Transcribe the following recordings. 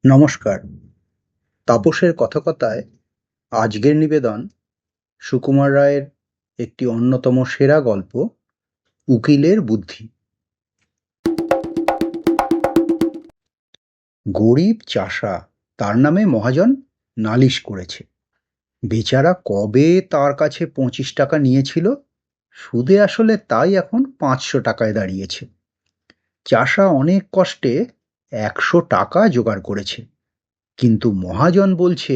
নমস্কার। তাপসের কথকতায় আজকের নিবেদন সুকুমার রায়ের একটি অন্যতম সেরা গল্প উকিলের বুদ্ধি। গরিব চাষা, তার নামে মহাজন নালিশ করেছে। বেচারা কবে তার কাছে 25 টাকা নিয়েছিল, সুদে আসলে তাই এখন 500 টাকায় দাঁড়িয়েছে। চাষা অনেক কষ্টে 100 টাকা জোগাড় করেছে, কিন্তু মহাজন বলছে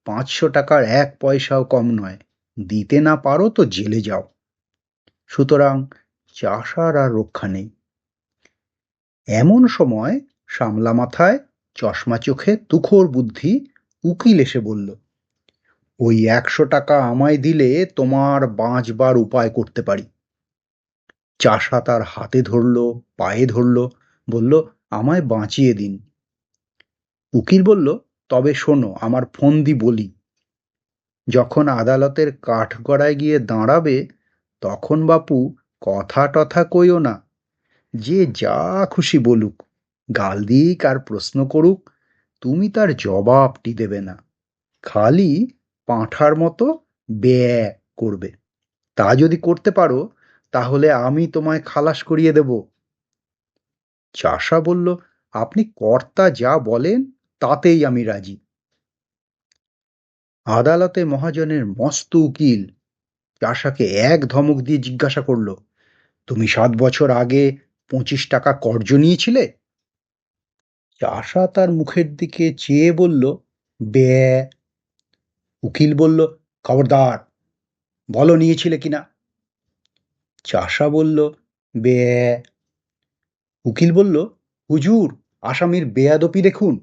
500 টাকার 1 পয়সাও কম নয়, দিতে না পারো তো জেলে যাও। সুতরাং চাষার আর রক্ষা নেই। এমন সময় সামলা মাথায়, চশমা চোখে, তুখোড় বুদ্ধি উকিল এসে বলল, ওই 100 টাকা আমায় দিলে তোমার বাঁচবার উপায় করতে পারি। চাষা তার হাতে ধরল, পায়ে ধরল, বলল, আমায় বাঁচিয়ে দিন। উকিল বলল, তবে শোনো, আমার ফন্দি বলি। যখন আদালতের কাঠগড়ায় গিয়ে দাঁড়াবে, তখন বাপু কথা টথা কইও না। যে যা খুশি বলুক, গাল দিক আর প্রশ্ন করুক, তুমি তার জবাবটি দেবে না। খালি পাঁঠার মতো ব্যয় করবে। তা যদি করতে পারো, তাহলে আমি তোমায় খালাস করিয়ে দেব। চাষা বলল, আপনি কর্তা যা বলেন তাতেই আমি রাজি। আদালতে মহাজনের মস্ত উকিল চাষাকে এক ধমক দিয়ে জিজ্ঞাসা করল, তুমি 7 বছর আগে 25 টাকা কর্জ নিয়েছিলে? চাষা তার মুখের দিকে চেয়ে বলল, বে। উকিল বলল, খবরদার, বলো নিয়েছিলে কিনা। চাষা বলল, বে। উকিল বলল, হুজুর, আসামির বেয়াদপি দেখুন।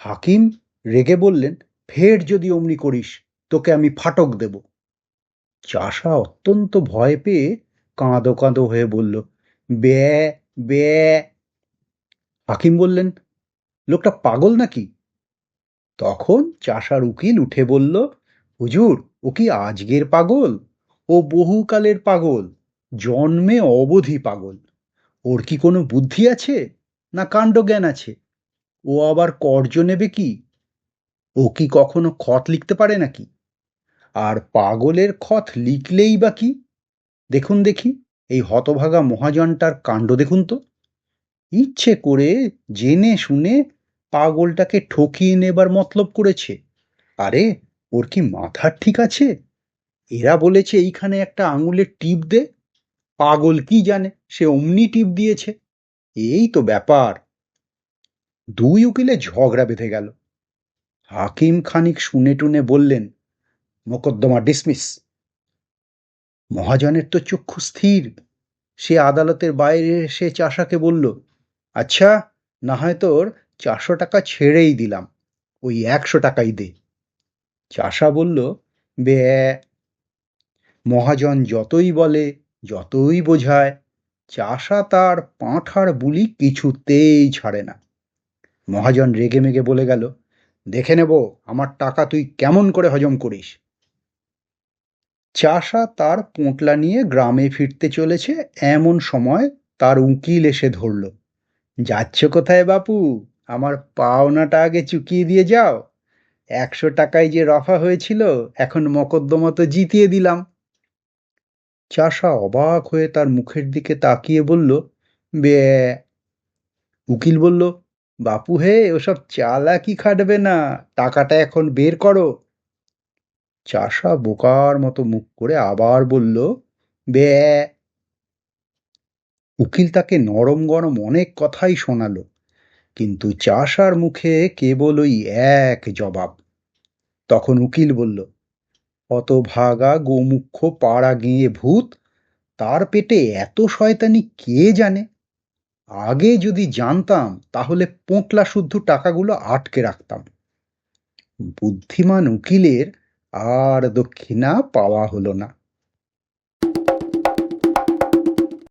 হাকিম রেগে বললেন, ফের যদি অমনি করিস, তোকে আমি ফাটক দেব। চাষা অত্যন্ত ভয় পেয়ে কাঁদো কাঁদো হয়ে বলল, বে বে। হাকিম বললেন, লোকটা পাগল নাকি? তখন চাষার উকিল উঠে বলল, হুজুর, ও কি আজকের পাগল? ও বহুকালের পাগল, জন্মে অবধি পাগল। ওর কি কোনো বুদ্ধি আছে, না কাণ্ডজ্ঞান আছে? ও আবার কর্জ নেবে কি? ও কি কখনো খত লিখতে পারে নাকি? আর পাগলের খত লিখলেই বা কি? দেখুন দেখি, এই হতভাগা মহাজনটার কাণ্ড দেখুন তো। ইচ্ছে করে জেনে শুনে পাগলটাকে ঠকিয়ে নেবার মতলব করেছে। আরে, ওর কি মাথা ঠিক আছে? এরা বলেছে এইখানে একটা আঙুলের টিপ দে, পাগল কি জানে, সে অমনি টিপ দিয়েছে। এই তো ব্যাপার। দুই উকিলে ঝগড়া বেঁধে গেল। হাকিম খানিক শুনে টুনে বললেন, মোকদ্দমা ডিসমিস। মহাজনের তো চক্ষু স্থির। সে আদালতের বাইরে এসে চাষাকে বলল, আচ্ছা, না হয় তোর 400 টাকা ছেড়েই দিলাম, ওই 100 টাকাই দে। চাষা বলল, বে। মহাজন যতই বলে, যতই বোঝায়, চাষা তার পাঁঠার বুলি কিছুতেই ছাড়ে না। মহাজন রেগে মেগে বলে গেল, দেখে নেব আমার টাকা তুই কেমন করে হজম করিস। চাষা তার পোঁটলা নিয়ে গ্রামে ফিরতে চলেছে, এমন সময় তার উকিল এসে ধরল। যাচ্ছ কোথায় বাপু? আমার পাওনাটা আগে চুকিয়ে দিয়ে যাও। 100 টাকায় যে রফা হয়েছিল, এখন মকদ্দমা তো জিতিয়ে দিলাম। চাষা অবাক হয়ে তার মুখের দিকে তাকিয়ে বলল, বে। উকিল বলল, বাপু হে, ওসব চালাকি খাটবে না, টাকাটা এখন বের করো। চাষা বোকার মতো মুখ করে আবার বলল, বে। উকিল তাকে নরম গরম অনেক কথাই শোনালো, কিন্তু চাষার মুখে কেবল ওই এক জবাব। তখন উকিল বলল, হতভাগা গোমুখ্য পাড়া গিয়ে ভূত, তার পেটে এত শয়তানি কে জানে। আগে যদি জানতাম, তাহলে পোঁটলা শুদ্ধ টাকাগুলো আটকে রাখতাম। বুদ্ধিমান উকিলের আর দক্ষিণা পাওয়া হলো না।